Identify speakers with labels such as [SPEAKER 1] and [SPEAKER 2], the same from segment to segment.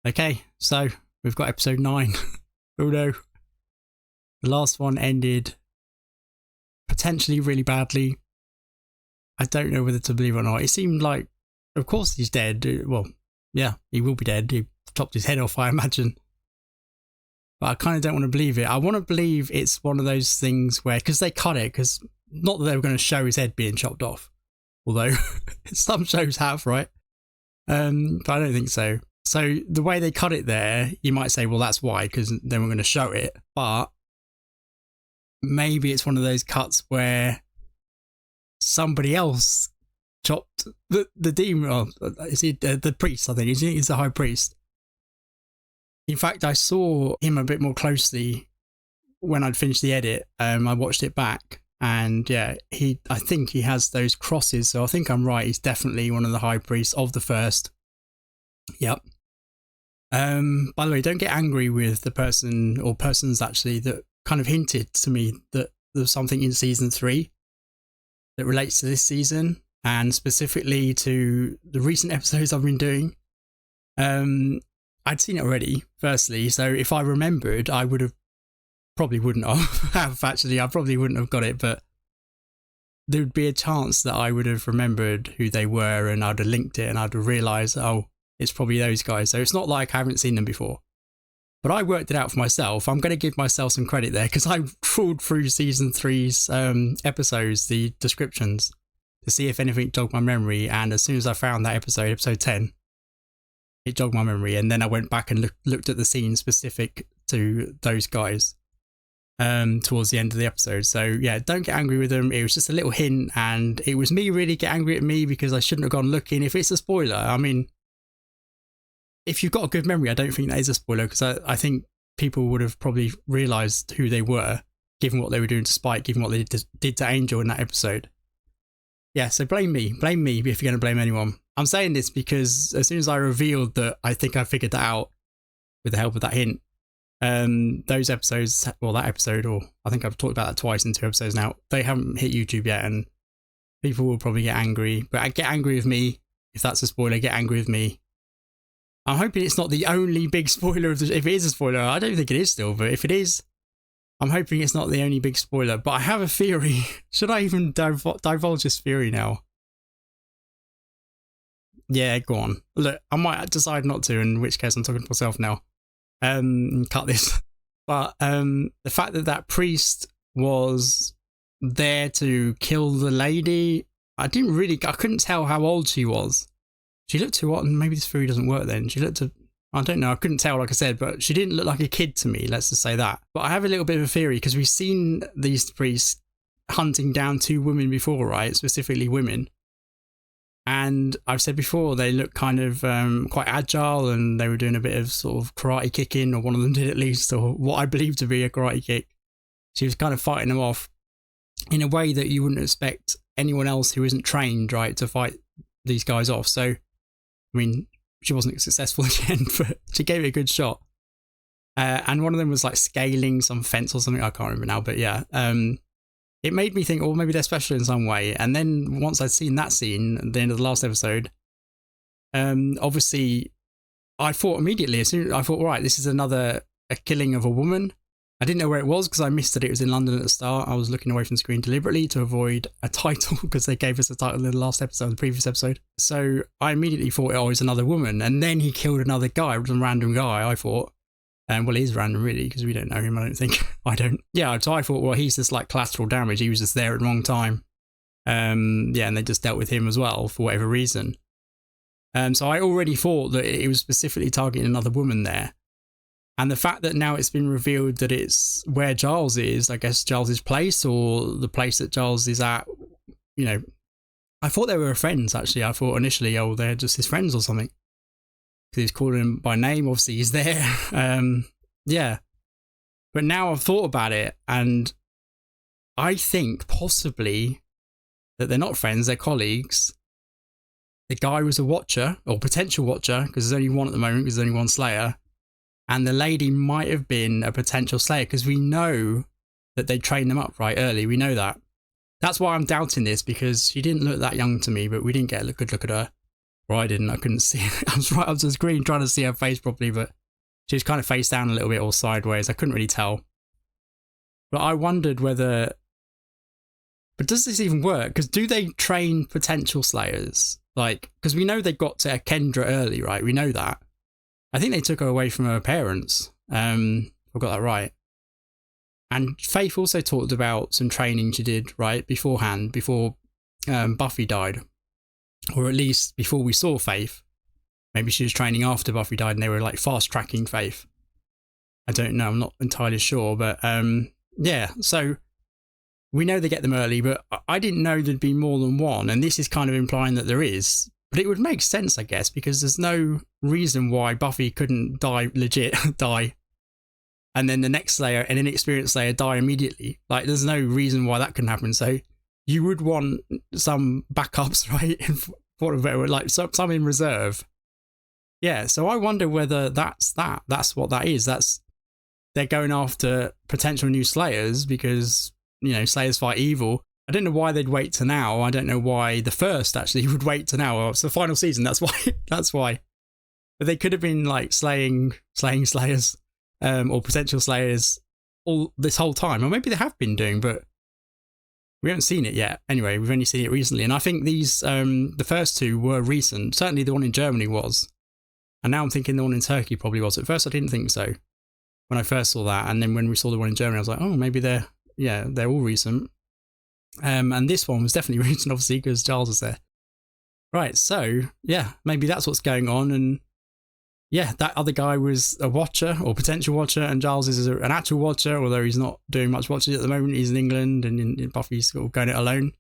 [SPEAKER 1] Okay, so we've got episode 9. Oh no. The last one ended potentially really badly. I don't know whether to believe it or not. It seemed like, of course he's dead. Well, yeah, he will be dead. He chopped his head off, I imagine. But I kind of don't want to believe it. I want to believe it's one of those things where, because they cut it, because not that they were going to show his head being chopped off. Although some shows have, right? But I don't think so. So the way they cut it there, you might say, well, that's why, because they were going to show it. But maybe it's one of those cuts where somebody else chopped the demon. Oh, is he the priest? I think he's the high priest. In fact, I saw him a bit more closely when I'd finished the edit. I watched it back, and yeah, I think he has those crosses. So I think I'm right. He's definitely one of the high priests of the first. Yep. By the way, don't get angry with the person or persons actually that kind of hinted to me that there's something in season 3 that relates to this season, and specifically to the recent episodes I've been doing. I'd seen it already, firstly, so if I remembered, I would have probably wouldn't have actually. I probably wouldn't have got it, but there would be a chance that I would have remembered who they were, and I'd have linked it, and I'd have realised, oh, it's probably those guys. So it's not like I haven't seen them before. But I worked it out for myself. I'm going to give myself some credit there, because I trawled through season 3's episodes, the descriptions, to see if anything jogged my memory. And as soon as I found that episode 10, it jogged my memory. And then I went back and looked at the scene specific to those guys towards the end of the episode. So yeah, don't get angry with them. It was just a little hint, and it was me really get angry at me because I shouldn't have gone looking. If it's a spoiler, I mean, if you've got a good memory, I don't think that is a spoiler, because I think people would have probably realised who they were, given what they were doing to Spike, given what they did to Angel in that episode. Yeah, so blame me if you're going to blame anyone. I'm saying this because as soon as I revealed that I think I figured that out with the help of that hint, those episodes, well, that episode, or I think I've talked about that twice in 2 episodes now, they haven't hit YouTube yet, and people will probably get angry. But get angry with me if that's a spoiler. Get angry with me. I'm hoping it's not the only big spoiler of the. If it is a spoiler, I don't think it is still, but if it is, I'm hoping it's not the only big spoiler. But I have a theory. Should I even divulge this theory now? Yeah, go on. Look, I might decide not to, in which case I'm talking to myself now. Cut this. But the fact that that priest was there to kill the lady, I couldn't tell how old she was. She looked too old, and maybe this theory doesn't work then. She looked I don't know, I couldn't tell, like I said, but she didn't look like a kid to me, let's just say that. But I have a little bit of a theory, because we've seen these priests hunting down 2 women before, right? Specifically women. And I've said before, they look kind of quite agile, and they were doing a bit of sort of karate kicking, or one of them did at least, or what I believe to be a karate kick. She was kind of fighting them off in a way that you wouldn't expect anyone else who isn't trained, right, to fight these guys off. So, I mean, she wasn't successful again, but she gave it a good shot. And one of them was like scaling some fence or something. I can't remember now, but yeah. It made me think, oh, maybe they're special in some way. And then once I'd seen that scene at the end of the last episode, obviously, I thought immediately, I thought, right, this is a killing of a woman. I didn't know where it was because I missed that it was in London at the start. I was looking away from the screen deliberately to avoid a title, because they gave us a title in the last episode, the previous episode. So I immediately thought, oh, it's another woman. And then he killed another guy, some random guy, I thought. Well, he is random, really, because we don't know him, I don't think. I don't. Yeah, so I thought, well, he's just like collateral damage. He was just there at the wrong time. Yeah, and they just dealt with him as well for whatever reason. So I already thought that it was specifically targeting another woman there. And the fact that now it's been revealed that it's where Giles is, I guess Giles's place, or the place that Giles is at, you know, I thought they were friends, actually. I thought initially, oh, they're just his friends or something. Because he's calling him by name, obviously he's there. Yeah. But now I've thought about it, and I think possibly that they're not friends, they're colleagues. The guy was a watcher, or potential watcher, because there's only one at the moment, because there's only one Slayer. And the lady might have been a potential Slayer, because we know that they trained them up right early. We know that. That's why I'm doubting this, because she didn't look that young to me, but we didn't get a good look at her. Or I didn't. I couldn't see it. I was right up to the screen trying to see her face properly, but she was kind of face down a little bit or sideways. I couldn't really tell. But I wondered whether... But does this even work? Because do they train potential slayers? Like, because we know they got to Kendra early, right? We know that. I think they took her away from her parents. I got that right. And Faith also talked about some training she did, right, beforehand, before Buffy died. Or at least before we saw Faith. Maybe she was training after Buffy died and they were like fast-tracking Faith. I don't know, I'm not entirely sure. But yeah, so we know they get them early, but I didn't know there'd be more than one. And this is kind of implying that there is. But it would make sense, I guess, because there's no reason why Buffy couldn't die, legit die. And then the next Slayer, an inexperienced Slayer, die immediately. Like, there's no reason why that couldn't happen. So you would want some backups, right? Like some in reserve. Yeah, so I wonder whether that's that. That's what that is. They're going after potential new Slayers because, you know, Slayers fight evil. I don't know why they'd wait to now. I don't know why the first actually would wait to now. Well, it's the final season. That's why. That's why. But they could have been like slaying Slayers, or potential Slayers all this whole time. Or maybe they have been doing, but we haven't seen it yet. Anyway, we've only seen it recently. And I think these, the first two were recent. Certainly the one in Germany was. And now I'm thinking the one in Turkey probably was. At first I didn't think so when I first saw that. And then when we saw the one in Germany, I was like, oh, maybe they're all recent. And this one was definitely recent, obviously, because Giles was there. Right, so, yeah, maybe that's what's going on. And yeah, that other guy was a watcher or potential watcher, and Giles is an actual watcher, although he's not doing much watching at the moment. He's in England, and in Buffy's sort of going it alone.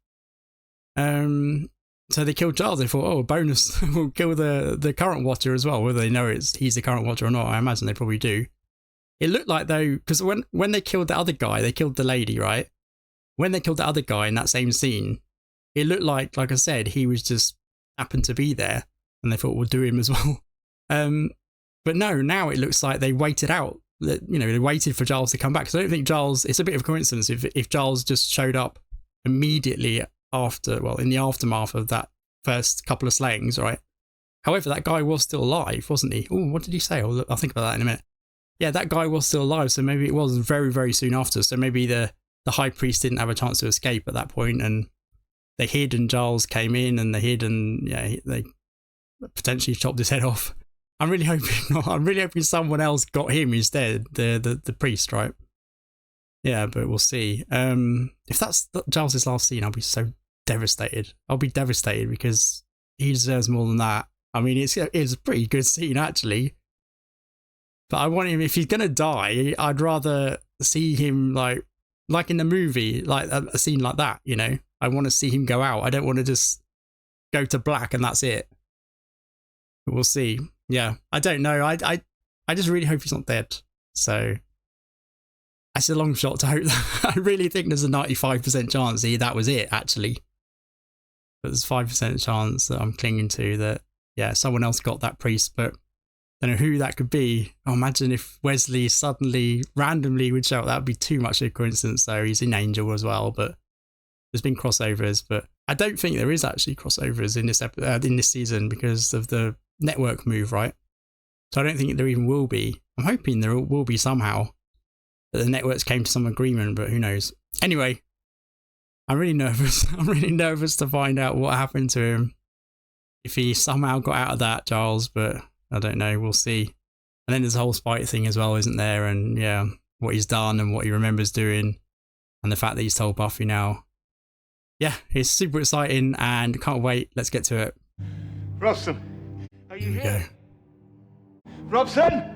[SPEAKER 1] So they killed Giles. They thought, oh, a bonus, we'll kill the current watcher as well, whether they know he's the current watcher or not. I imagine they probably do. It looked like, though, because when they killed the other guy, they killed the lady, right? When they killed the other guy in that same scene, it looked like I said, he was just happened to be there, and they thought we'll do him as well. But no, now it looks like they waited out. That, you know, they waited for Giles to come back. So I don't think Giles. It's a bit of a coincidence if Giles just showed up immediately after, well, in the aftermath of that first couple of slayings, right? However, that guy was still alive, wasn't he? Oh, what did he say? I'll think about that in a minute. Yeah, that guy was still alive, so maybe it was very, very soon after. So maybe the High Priest didn't have a chance to escape at that point, and they hid, and Giles came in, and they hid, and yeah, they potentially chopped his head off. I'm really hoping not. I'm really hoping someone else got him instead, the priest, right? Yeah, but we'll see. If that's Giles' last scene, I'll be so devastated. I'll be devastated because he deserves more than that. I mean, it's a pretty good scene, actually. But I want him, if he's going to die, I'd rather see him like in the movie, like a scene like that, you know? I want to see him go out. I don't want to just go to black and that's it. But we'll see. Yeah, I don't know. I just really hope he's not dead. So it's a long shot to hope that. I really think there's a 95% chance that was it, actually. But there's 5% chance that I'm clinging to that, yeah, someone else got that priest, but I don't know who that could be. Oh, imagine if Wesley suddenly, randomly would show up. That would be too much of a coincidence, though. He's in Angel as well, but there's been crossovers. But I don't think there is actually crossovers in this season because of the network move, right? So I don't think there even will be. I'm hoping there will be somehow that the networks came to some agreement, but who knows? Anyway, I'm really nervous. I'm really nervous to find out what happened to him. If he somehow got out of that, Giles, but I don't know, we'll see. And then there's a whole Spike thing as well, isn't there? And yeah, what he's done and what he remembers doing, and the fact that he's told Buffy now. Yeah, it's super exciting and can't wait. Let's get to it.
[SPEAKER 2] Robson, are you here? Robson!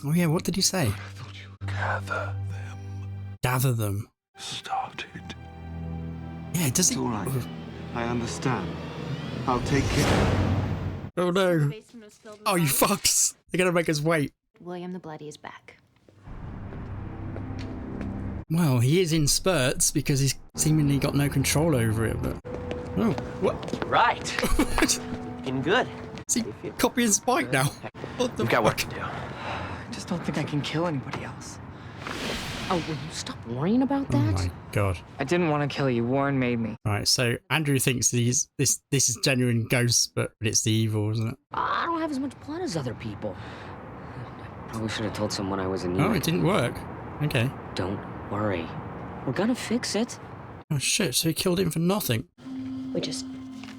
[SPEAKER 1] Oh yeah, what did he say?
[SPEAKER 2] I thought you would gather them.
[SPEAKER 1] Gather them.
[SPEAKER 2] Started.
[SPEAKER 1] Yeah, does he?
[SPEAKER 3] It's all right. I understand. I'll take it.
[SPEAKER 1] Oh no. Oh, you fucks. They're going to make us wait.
[SPEAKER 4] William the Bloody is back.
[SPEAKER 1] Well, he is in spurts because he's seemingly got no control over it, but... Oh, what?
[SPEAKER 5] Right.
[SPEAKER 1] What?
[SPEAKER 5] Looking good.
[SPEAKER 1] Is he copying Spike now? What the
[SPEAKER 5] We've got work
[SPEAKER 1] fuck?
[SPEAKER 5] to do.
[SPEAKER 6] I just don't think I can kill anybody else.
[SPEAKER 5] Oh, will you stop worrying about
[SPEAKER 1] Oh
[SPEAKER 5] that?
[SPEAKER 1] my god.
[SPEAKER 6] I didn't want to kill you. Warren made me.
[SPEAKER 1] Right, so Andrew thinks this is genuine ghosts, but it's the evil, isn't it?
[SPEAKER 5] I don't have as much blood as other people. I probably should have told someone I was
[SPEAKER 1] Oh,
[SPEAKER 5] anemic.
[SPEAKER 1] it didn't work. Okay.
[SPEAKER 5] Don't worry. We're gonna fix it.
[SPEAKER 1] Oh shit, so he killed him for nothing.
[SPEAKER 4] We just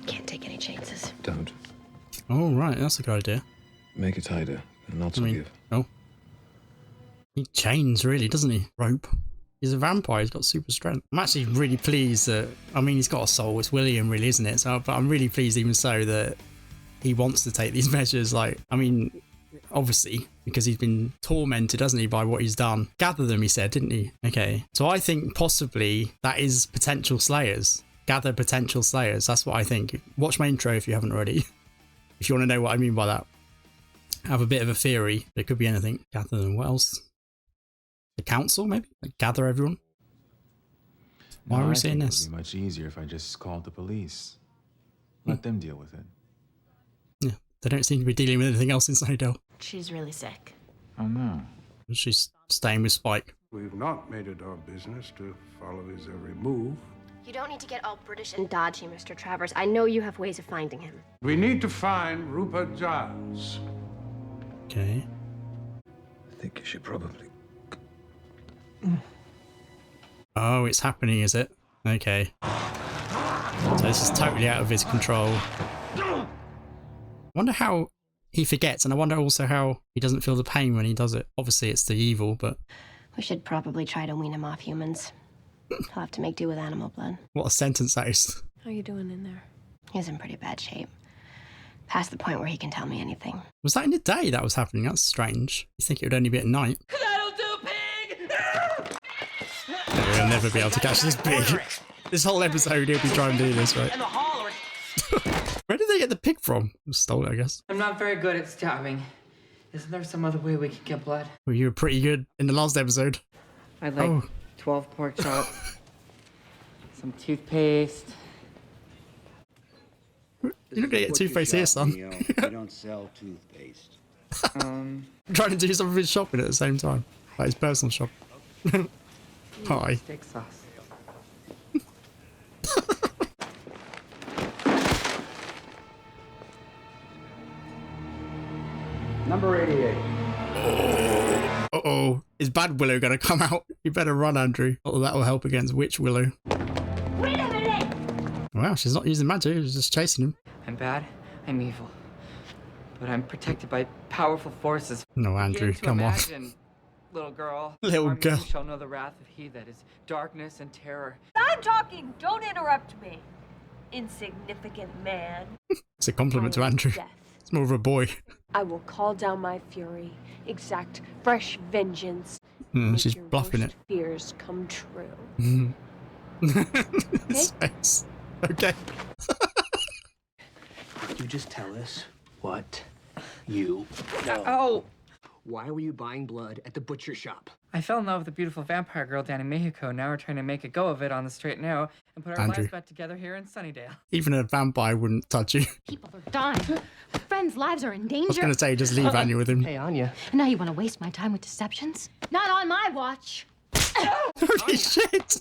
[SPEAKER 4] can't take any chances.
[SPEAKER 2] Don't.
[SPEAKER 1] Oh right, that's a good idea.
[SPEAKER 2] Make it tighter, and I'll
[SPEAKER 1] I mean,
[SPEAKER 2] forgive.
[SPEAKER 1] oh. He chains, really, doesn't he? Rope. He's a vampire, he's got super strength. I'm actually really pleased that, I mean, he's got a soul, it's William really, isn't it? So, but I'm really pleased even so that he wants to take these measures. Like, I mean, obviously, because he's been tormented, hasn't he, by what he's done. Gather them, he said, didn't he? Okay. So I think possibly that is potential slayers. Gather potential slayers, that's what I think. Watch my intro if you haven't already. If you want to know what I mean by that. I have a bit of a theory. It could be anything. Gather them. What else? The council, maybe? Like, gather everyone? Why are we saying this?
[SPEAKER 7] It would be much easier if I just called the police. Let them deal with it.
[SPEAKER 1] Yeah, they don't seem to be dealing with anything else in Sunnydale.
[SPEAKER 4] She's really sick.
[SPEAKER 7] Oh no.
[SPEAKER 1] She's staying with Spike.
[SPEAKER 8] We've not made it our business to follow his every move.
[SPEAKER 4] You don't need to get all British and dodgy, Mr. Travers. I know you have ways of finding him.
[SPEAKER 8] We need to find Rupert Giles.
[SPEAKER 1] Okay.
[SPEAKER 2] I think you should probably.
[SPEAKER 1] Oh, it's happening, is it? Okay. So this is totally out of his control. I wonder how he forgets, and I wonder also how he doesn't feel the pain when he does it. Obviously, it's the evil, but...
[SPEAKER 4] We should probably try to wean him off humans. He'll have to make do with animal blood.
[SPEAKER 1] What a sentence that is.
[SPEAKER 4] How are you doing in there? He's in pretty bad shape. Past the point where he can tell me anything.
[SPEAKER 1] Was that in the day that was happening? That's strange. You think it would only be at night?
[SPEAKER 6] That'll do, pig!
[SPEAKER 1] We'll never be able to catch this pig. This whole episode he'll be trying to do this, right?
[SPEAKER 6] And the holler.
[SPEAKER 1] Where did they get the pig from? Stole it, I guess.
[SPEAKER 6] I'm not very good at stabbing. Isn't there some other way we can get blood?
[SPEAKER 1] Well, you were pretty good in the last episode.
[SPEAKER 6] I'd like
[SPEAKER 1] Oh.
[SPEAKER 6] 12 pork chops, some toothpaste.
[SPEAKER 1] You're not gonna get toothpaste here, son.
[SPEAKER 9] We don't sell toothpaste.
[SPEAKER 1] Trying to do some of his shopping at the same time. Like his personal shop. Hi.
[SPEAKER 6] Steak sauce.
[SPEAKER 9] Number 88.
[SPEAKER 1] Uh-oh. Is Bad Willow gonna come out? You better run, Andrew. Oh, that'll help against Witch Willow.
[SPEAKER 4] Wait a minute!
[SPEAKER 1] Wow, she's not using magic, she's just chasing him.
[SPEAKER 6] I'm bad. I'm evil. But I'm protected by powerful forces.
[SPEAKER 1] No, Andrew,
[SPEAKER 6] Begin to
[SPEAKER 1] come on.
[SPEAKER 6] imagine, little girl.
[SPEAKER 1] Little
[SPEAKER 6] Our men
[SPEAKER 1] girl.
[SPEAKER 6] shall know the wrath of he that is darkness and terror.
[SPEAKER 10] I'm talking. Don't interrupt me. Insignificant man.
[SPEAKER 1] It's a compliment to Andrew.
[SPEAKER 10] Death.
[SPEAKER 1] It's more of a boy.
[SPEAKER 10] I will call down my fury, exact fresh vengeance. Make
[SPEAKER 1] She's
[SPEAKER 10] your
[SPEAKER 1] bluffing
[SPEAKER 10] worst
[SPEAKER 1] it.
[SPEAKER 10] fears come true.
[SPEAKER 1] His face. Okay.
[SPEAKER 9] You just tell us what you know.
[SPEAKER 6] Oh!
[SPEAKER 9] Why were you buying blood at the butcher shop?
[SPEAKER 6] I fell in love with a beautiful vampire girl down in Mexico. Now we're trying to make a go of it on the straight and narrow and put our
[SPEAKER 1] Andrew.
[SPEAKER 6] lives back together here in Sunnydale.
[SPEAKER 1] Even a vampire wouldn't touch you.
[SPEAKER 4] People are dying. Friends' lives are in
[SPEAKER 1] I was
[SPEAKER 4] danger.
[SPEAKER 1] gonna say just leave Anya with him.
[SPEAKER 9] Hey, Anya.
[SPEAKER 4] And now you want to waste my time with deceptions? Not on my watch.
[SPEAKER 1] Holy shit!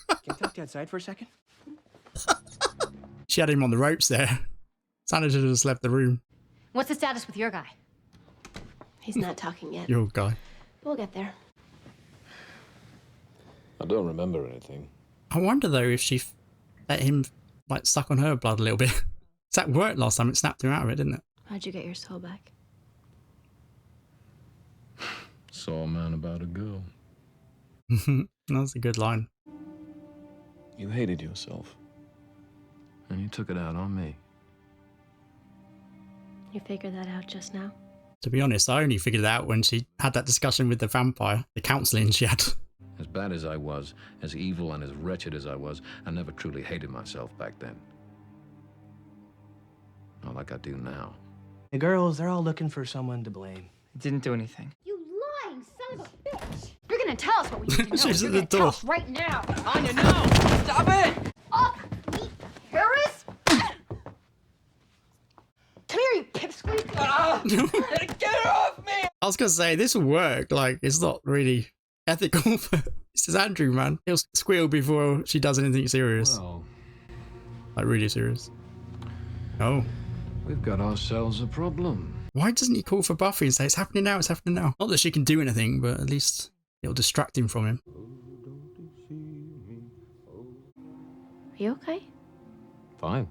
[SPEAKER 9] Can you talk to you outside for a second?
[SPEAKER 1] She had him on the ropes there. Santa should have just left the room.
[SPEAKER 4] What's the status with your guy? He's not talking yet.
[SPEAKER 1] Your guy.
[SPEAKER 4] We'll get there.
[SPEAKER 2] I don't remember anything.
[SPEAKER 1] I wonder though if she let him like suck on her blood a little bit. That worked last time. It snapped her out of it, didn't it?
[SPEAKER 4] How'd you get your soul back?
[SPEAKER 2] Saw a man about a girl.
[SPEAKER 1] That's a good line.
[SPEAKER 2] You hated yourself. And you took it out on me.
[SPEAKER 4] You figured that out just now?
[SPEAKER 1] To be honest, I only figured it out when she had that discussion with the vampire, the counselling she had.
[SPEAKER 11] As bad as I was, as evil and as wretched as I was, I never truly hated myself back then. Not like I do now.
[SPEAKER 9] The girls, they're all looking for someone to blame.
[SPEAKER 6] I didn't do anything.
[SPEAKER 4] You lying son of a bitch! You're gonna tell us what we need to know.
[SPEAKER 1] She's
[SPEAKER 4] You're
[SPEAKER 1] at the
[SPEAKER 4] gonna tell
[SPEAKER 1] door.
[SPEAKER 4] us right now.
[SPEAKER 6] Anya, no! Stop it!
[SPEAKER 4] Up, meet Harris. Come here, you pipsqueak.
[SPEAKER 6] Get her off me!
[SPEAKER 1] I was gonna say this will work. Like it's not really ethical. This is Andrew, man. He'll squeal before she does anything serious.
[SPEAKER 11] Well,
[SPEAKER 1] Like really serious. Oh.
[SPEAKER 11] we've got ourselves a problem.
[SPEAKER 1] Why doesn't he call for Buffy and say, it's happening now, it's happening now? Not that she can do anything, but at least it'll distract him from him.
[SPEAKER 4] Are you okay?
[SPEAKER 11] Fine.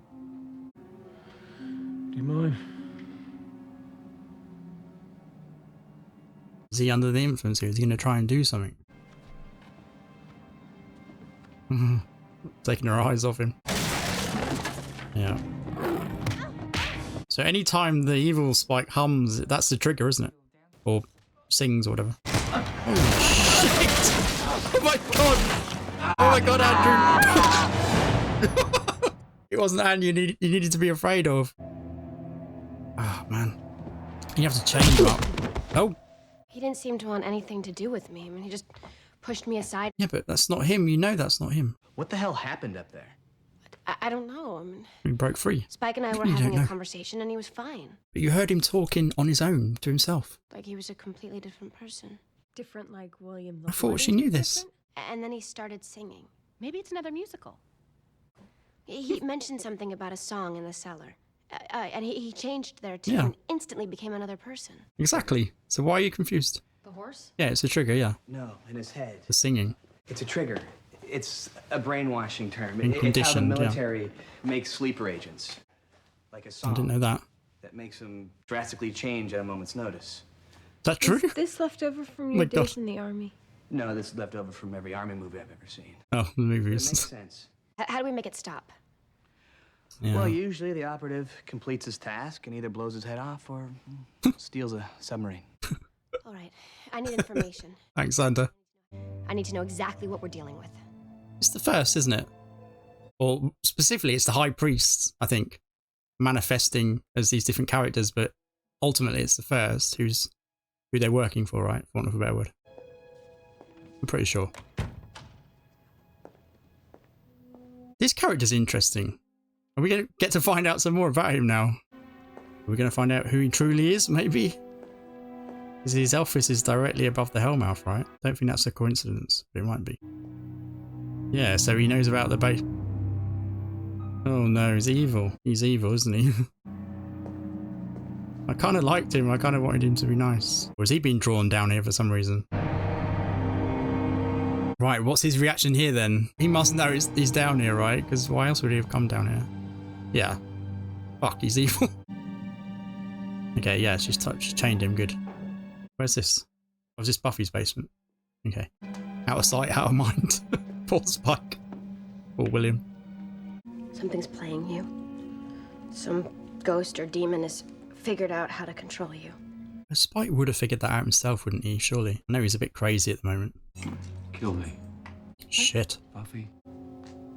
[SPEAKER 11] Do you mind?
[SPEAKER 1] Is he under the influence here? Is he going to try and do something? Taking her eyes off him. Yeah. So anytime the evil Spike hums, that's the trigger, isn't it? Or sings or whatever. Oh shit! Oh my god! Oh my god, Andrew! It wasn't Anne you needed to be afraid of. Oh man. You have to change him up. Oh!
[SPEAKER 4] He didn't seem to want anything to do with me. I mean, he just pushed me aside.
[SPEAKER 1] Yeah, but that's not him. You know that's not him.
[SPEAKER 9] What the hell happened up there?
[SPEAKER 4] I don't know. I mean,
[SPEAKER 1] He broke free.
[SPEAKER 4] Spike and I were
[SPEAKER 1] You
[SPEAKER 4] having
[SPEAKER 1] don't
[SPEAKER 4] a
[SPEAKER 1] know.
[SPEAKER 4] conversation and he was fine.
[SPEAKER 1] But you heard him talking on his own to himself.
[SPEAKER 4] Like he was a completely different person.
[SPEAKER 10] Different like William.
[SPEAKER 1] I thought she knew this.
[SPEAKER 4] And then he started singing.
[SPEAKER 10] Maybe it's another musical.
[SPEAKER 4] He mentioned something about a song in the cellar. And he changed their tune
[SPEAKER 1] Yeah.
[SPEAKER 4] and instantly became another person.
[SPEAKER 1] Exactly. So why are you confused?
[SPEAKER 10] The horse?
[SPEAKER 1] Yeah, it's a trigger, yeah.
[SPEAKER 9] No, in his head.
[SPEAKER 1] The singing.
[SPEAKER 9] It's a trigger. It's a brainwashing term.
[SPEAKER 1] Been
[SPEAKER 9] It's how the
[SPEAKER 1] conditioned, yeah.
[SPEAKER 9] military makes sleeper agents. Like a
[SPEAKER 1] I
[SPEAKER 9] song
[SPEAKER 1] didn't know that.
[SPEAKER 9] that makes them drastically change at a moment's notice.
[SPEAKER 1] Is that true?
[SPEAKER 10] Is this left over from
[SPEAKER 1] my
[SPEAKER 10] your
[SPEAKER 1] God.
[SPEAKER 10] days in the army?
[SPEAKER 9] No, this is left over from every army movie I've ever seen.
[SPEAKER 1] Oh, the
[SPEAKER 9] But it makes
[SPEAKER 1] movies.
[SPEAKER 9] sense.
[SPEAKER 4] How do we make it stop?
[SPEAKER 1] Yeah.
[SPEAKER 9] Well, usually the operative completes his task and either blows his head off or steals a submarine.
[SPEAKER 4] All right. I need information.
[SPEAKER 1] Thanks, Xander.
[SPEAKER 4] I need to know exactly what we're dealing with.
[SPEAKER 1] It's the first, isn't it? Or specifically, it's the High Priest, I think, manifesting as these different characters, but ultimately it's the first who they're working for, right? For want of a better word. I'm pretty sure. This character's interesting. Are we going to get to find out some more about him now? Are we going to find out who he truly is, maybe? Because his office is directly above the Hellmouth, right? Don't think that's a coincidence, but it might be. Yeah, so he knows about the base. Oh no, he's evil. He's evil, isn't he? I kind of liked him. I kind of wanted him to be nice. Or is he being drawn down here for some reason? Right, what's his reaction here then? He must know he's down here, right? Because why else would he have come down here? Yeah. Fuck, he's evil. Okay, yeah, she's chained him. Good. Where's this? Oh, is this Buffy's basement? Okay. Out of sight, out of mind. Poor Spike. Poor William.
[SPEAKER 4] Something's playing you. Some ghost or demon has figured out how to control you.
[SPEAKER 1] Spike would have figured that out himself, wouldn't he? Surely. I know he's a bit crazy at the moment.
[SPEAKER 11] Kill me.
[SPEAKER 1] Shit.
[SPEAKER 11] Buffy,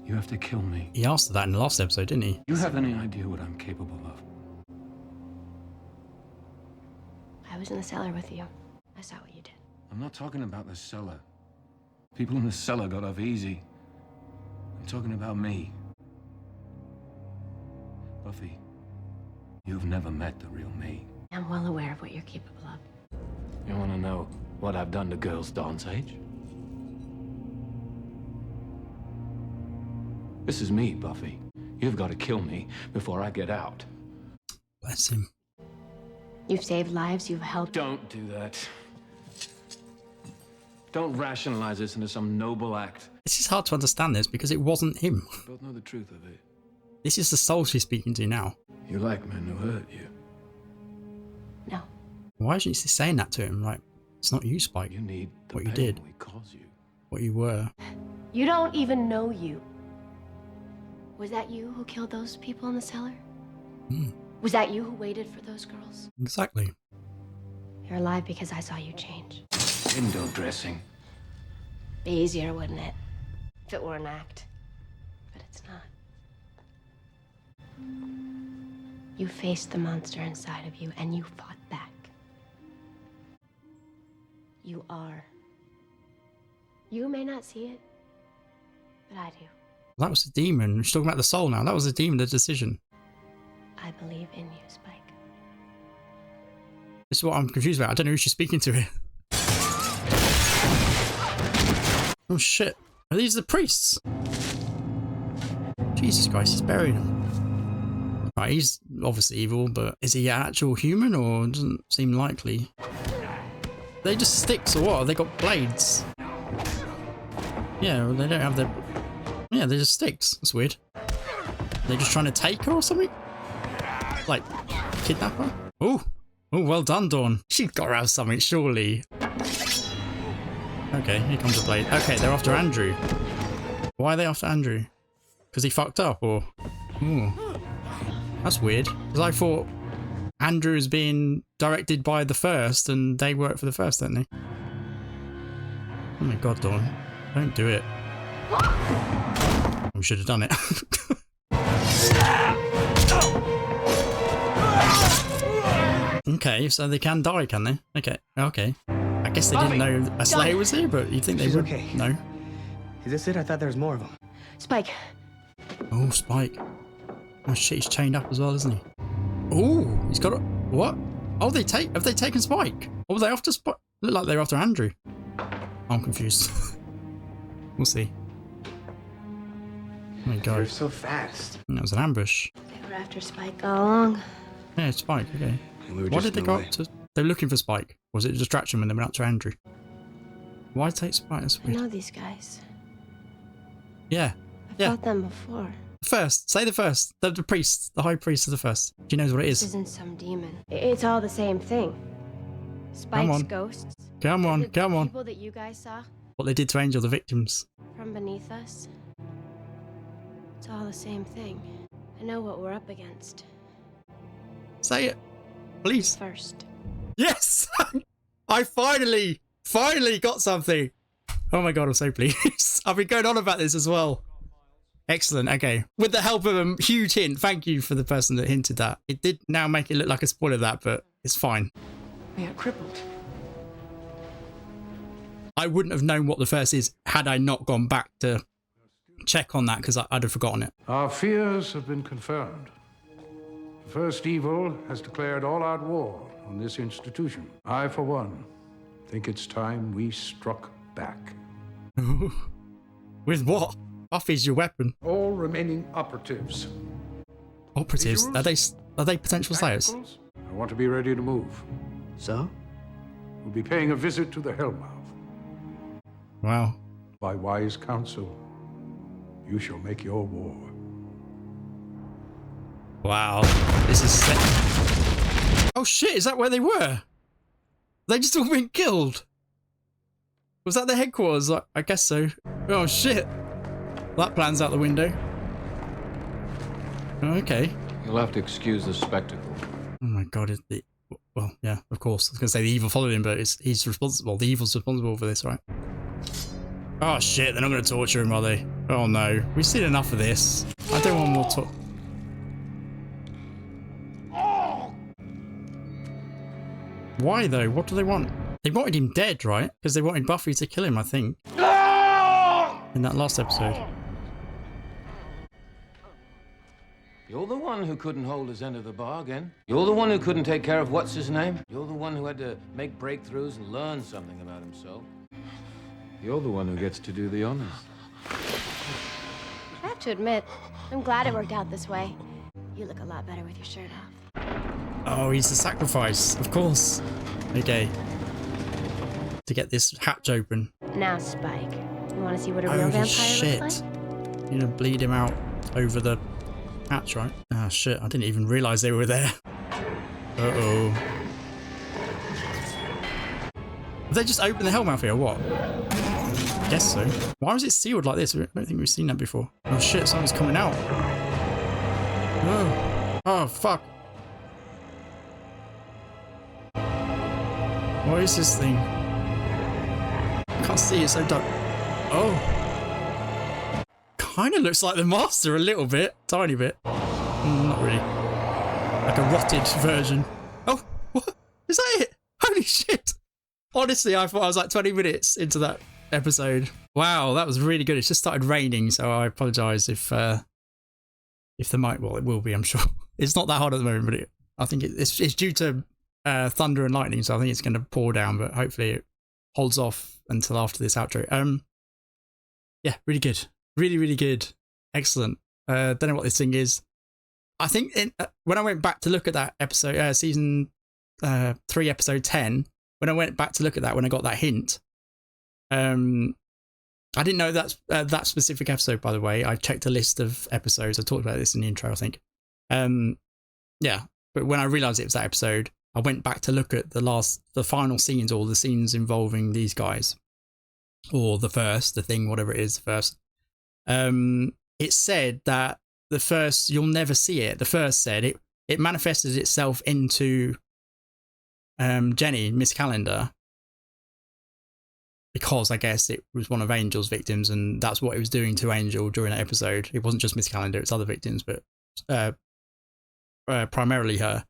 [SPEAKER 11] you have to kill me.
[SPEAKER 1] He asked her that in the last episode, didn't he?
[SPEAKER 11] You have any idea what I'm capable of?
[SPEAKER 4] I was in the cellar with you. I saw what you did.
[SPEAKER 11] I'm not talking about the cellar. People in the cellar got off easy. I'm talking about me. Buffy, you've never met the real me.
[SPEAKER 4] I'm well aware of what you're capable of.
[SPEAKER 11] You want to know what I've done to girls Dawn's age? This is me, Buffy. You've got to kill me before I get out.
[SPEAKER 1] Bless him.
[SPEAKER 4] You've saved lives, you've helped.
[SPEAKER 11] Don't do that. Don't rationalize this into some noble act.
[SPEAKER 1] This is hard to understand this because it wasn't him.
[SPEAKER 11] We both know the truth of it.
[SPEAKER 1] This is the soul she's speaking to now.
[SPEAKER 11] You like men who hurt you.
[SPEAKER 4] No.
[SPEAKER 1] Why isn't she saying that to him? Like, it's not you, Spike.
[SPEAKER 11] You need the
[SPEAKER 1] What you
[SPEAKER 11] pain
[SPEAKER 1] did.
[SPEAKER 11] we cause you.
[SPEAKER 1] What you were.
[SPEAKER 4] You don't even know you. Was that you who killed those people in the cellar? Was that you who waited for those girls?
[SPEAKER 1] Exactly.
[SPEAKER 4] You're alive because I saw you change.
[SPEAKER 11] Window dressing.
[SPEAKER 4] Be easier, wouldn't it? If it were an act. But it's not. You faced the monster inside of you and you fought back. You are. You may not see it, but I do.
[SPEAKER 1] That was the demon. She's talking about the soul now. That was the demon, the decision.
[SPEAKER 4] I believe in you, Spike.
[SPEAKER 1] This is what I'm confused about. I don't know who she's speaking to here. Oh shit. Are these the priests? Jesus Christ, he's burying him. Right, he's obviously evil, but is he an actual human or doesn't seem likely? They just sticks or what? Have they got blades? Yeah, well, they don't have their... Yeah, they're just sticks. That's weird. They're just trying to take her or something? Like, kidnap her? Oh, well done, Dawn. She's got to have something, surely. Okay, here comes the blade. Okay, they're after Andrew. Why are they after Andrew? Because he fucked up, or... Ooh. That's weird. Because I thought Andrew is being directed by the First, and they work for the First, don't they? Oh my god, Dawn. Don't do it. We should have done it. Okay, so they can die, can they? Okay, okay. I guess they didn't know a Slayer was here, but you'd think they would.
[SPEAKER 9] Okay.
[SPEAKER 1] No.
[SPEAKER 9] Is this it? I thought there was more of them.
[SPEAKER 4] Spike.
[SPEAKER 1] Oh, Spike. Oh shit, he's chained up as well, isn't he? Oh, he's got a... What? Oh, have they taken Spike? Or were they after Spike? Look like they're after Andrew. I'm confused. We'll see. Oh my god.
[SPEAKER 9] They're so fast.
[SPEAKER 1] That was an ambush.
[SPEAKER 4] They were after Spike all along.
[SPEAKER 1] Yeah, it's Spike, okay.
[SPEAKER 8] We were
[SPEAKER 1] Why
[SPEAKER 8] just
[SPEAKER 1] did they
[SPEAKER 8] in
[SPEAKER 1] go
[SPEAKER 8] the
[SPEAKER 1] up to... They were looking for Spike. Was it a distraction when they went up to Andrew? Why take Spike? That's
[SPEAKER 4] I
[SPEAKER 1] weird.
[SPEAKER 4] know these guys.
[SPEAKER 1] Yeah.
[SPEAKER 4] I've
[SPEAKER 1] Yeah.
[SPEAKER 4] fought them before.
[SPEAKER 1] First. Say the First. The priest. The high priest of the First. He knows what it
[SPEAKER 4] This
[SPEAKER 1] is.
[SPEAKER 4] isn't some demon. It's all the same thing. Spike's
[SPEAKER 1] on.
[SPEAKER 4] ghosts.
[SPEAKER 1] Come on,
[SPEAKER 4] The
[SPEAKER 1] come on.
[SPEAKER 4] people that you guys saw
[SPEAKER 1] What they did to Angel, the victims.
[SPEAKER 4] from beneath us. It's all the same thing. I know what we're up against.
[SPEAKER 1] Say it. Please.
[SPEAKER 4] First.
[SPEAKER 1] Yes! I finally got something. Oh my god, I'm so pleased. I've been going on about this as well. Excellent, okay. With the help of a huge hint, thank you for the person that hinted that. It did now make it look like a spoiler of that, but it's fine.
[SPEAKER 6] They are crippled.
[SPEAKER 1] I wouldn't have known what the First is had I not gone back to check on that, because I'd have forgotten it.
[SPEAKER 8] Our fears have been confirmed. The First Evil has declared all-out war on this institution. I, for one, think it's time we struck back.
[SPEAKER 1] With what? Buffy's your weapon.
[SPEAKER 8] All remaining operatives.
[SPEAKER 1] Operatives? Are they potential Slayers?
[SPEAKER 8] Tacticals, I want to be ready to move.
[SPEAKER 9] So?
[SPEAKER 8] We'll be paying a visit to the Hellmouth.
[SPEAKER 1] Wow.
[SPEAKER 8] By wise counsel, you shall make your war.
[SPEAKER 1] Wow. This is set. Oh shit, is that where they were? They just all been killed. Was that the headquarters? I guess so. Oh shit. That plan's out the window. Okay.
[SPEAKER 11] You'll have to excuse the spectacle.
[SPEAKER 1] Oh my god, well, yeah, of course. I was going to say the evil followed him, but he's responsible. The evil's responsible for this, right? Oh shit, they're not going to torture him, are they? Oh no. We've seen enough of this. I don't want more talk. Why though? What do they want? They wanted him dead, right? Because they wanted Buffy to kill him, I think. In that last episode.
[SPEAKER 11] You're the one who couldn't hold his end of the bargain. You're the one who couldn't take care of what's his name. You're the one who had to make breakthroughs and learn something about himself. You're the one who gets to do the honors.
[SPEAKER 4] I have to admit, I'm glad it worked out this way. You look a lot better with your shirt off.
[SPEAKER 1] Oh, he's the sacrifice, of course. Okay. To get this hatch open.
[SPEAKER 4] Now, Spike, you want to see what a real
[SPEAKER 1] Holy
[SPEAKER 4] vampire
[SPEAKER 1] shit.
[SPEAKER 4] looks like?
[SPEAKER 1] You're gonna bleed him out over the hatch, right? Ah, shit. I didn't even realise they were there. Uh-oh. Have they just opened the Hellmouth here, or what? I guess so. Why was it sealed like this? I don't think we've seen that before. Oh shit, something's coming out. Oh, oh fuck. What is this thing? I can't see, it's so dark. Oh. Kind of looks like the Master a little bit. Tiny bit. Not really. Like a rotted version. Oh, what? Is that it? Holy shit. Honestly, I thought I was like 20 minutes into that episode. Wow, that was really good. It's just started raining, so I apologise if the mic, well, it will be, I'm sure. It's not that hard at the moment, but I think it's due to thunder and lightning, so I think it's going to pour down, but hopefully it holds off until after this outro. Yeah, really good. Really, really good. Excellent. Don't know what this thing is. I think when I went back to look at that episode, season 3, episode 10, when I went back to look at that, when I got that hint, I didn't know that's that specific episode, by the way. I checked a list of episodes. I talked about this in the intro, I think. Yeah, but when I realised it was that episode, I went back to look at the final scenes, or the scenes involving these guys, or the thing, whatever it is, the first. It said that the first, you'll never see it. The first said it manifested itself into Jenny, Miss Calendar, because I guess it was one of Angel's victims, and that's what it was doing to Angel during that episode. It wasn't just Miss Calendar, it's other victims, but primarily her.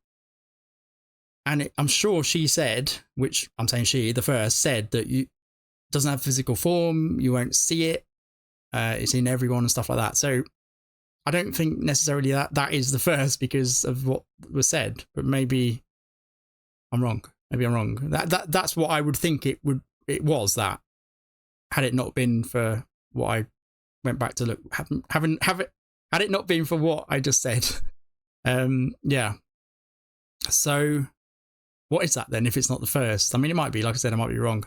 [SPEAKER 1] And I'm sure she said, which I'm saying she, the first, said that you doesn't have physical form, you won't see it, it's in everyone and stuff like that. So I don't think necessarily that is the first because of what was said, but maybe I'm wrong. Maybe I'm wrong. That's what I would think it was, that had it not been for what I went back to look, had it not been for what I just said. Yeah. So what is that then if it's not the first? I mean, it might be, like I said, I might be wrong.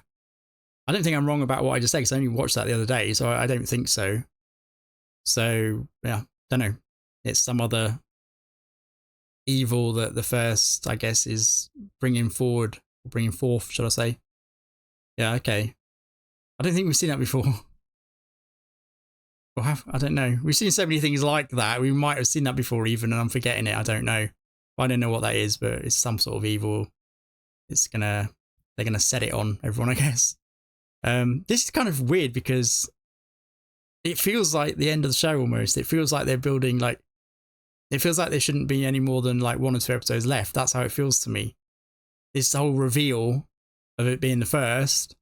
[SPEAKER 1] I don't think I'm wrong about what I just said because I only watched that the other day, so I don't think so. So, yeah, don't know. It's some other evil that the first, I guess, is bringing forth, should I say. Yeah, okay. I don't think we've seen that before. Or I don't know. We've seen so many things like that. We might have seen that before even, and I'm forgetting it. I don't know. I don't know what that is, but it's some sort of evil. They're gonna set it on everyone, I guess. This is kind of weird because it feels like the end of the show almost. It feels like they're building, like, it feels like there shouldn't be any more than like 1 or 2 episodes left. That's how it feels to me. This whole reveal of it being the first,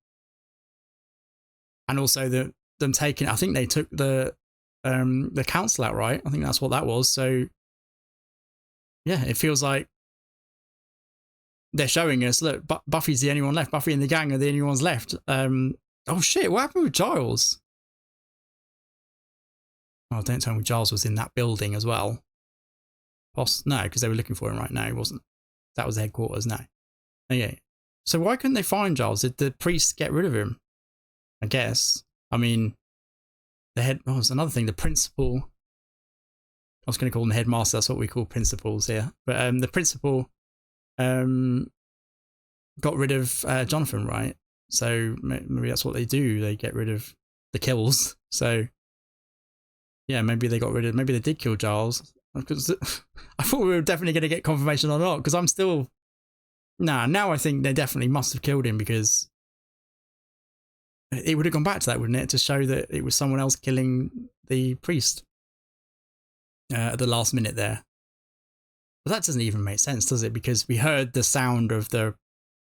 [SPEAKER 1] and also them taking, I think they took the council out, right? I think that's what that was. So yeah, it feels like they're showing us, look, Buffy's the only one left. Buffy and the gang are the only ones left. Oh shit, what happened with Giles? Oh, don't tell me Giles was in that building as well. No, because they were looking for him right now. He wasn't. That was the headquarters, no. Okay. So why couldn't they find Giles? Did the priest get rid of him? I guess. I mean, it's another thing, the principal. I was going to call him the headmaster. That's what we call principals here. But the principal got rid of Jonathan, right? So maybe that's what they do. They get rid of the kills. So yeah, maybe they did kill Giles. Because I thought we were definitely going to get confirmation or not, because I'm still... now I think they definitely must have killed him, because it would have gone back to that, wouldn't it? To show that it was someone else killing the priest at the last minute there. But that doesn't even make sense, does it? Because we heard the sound of the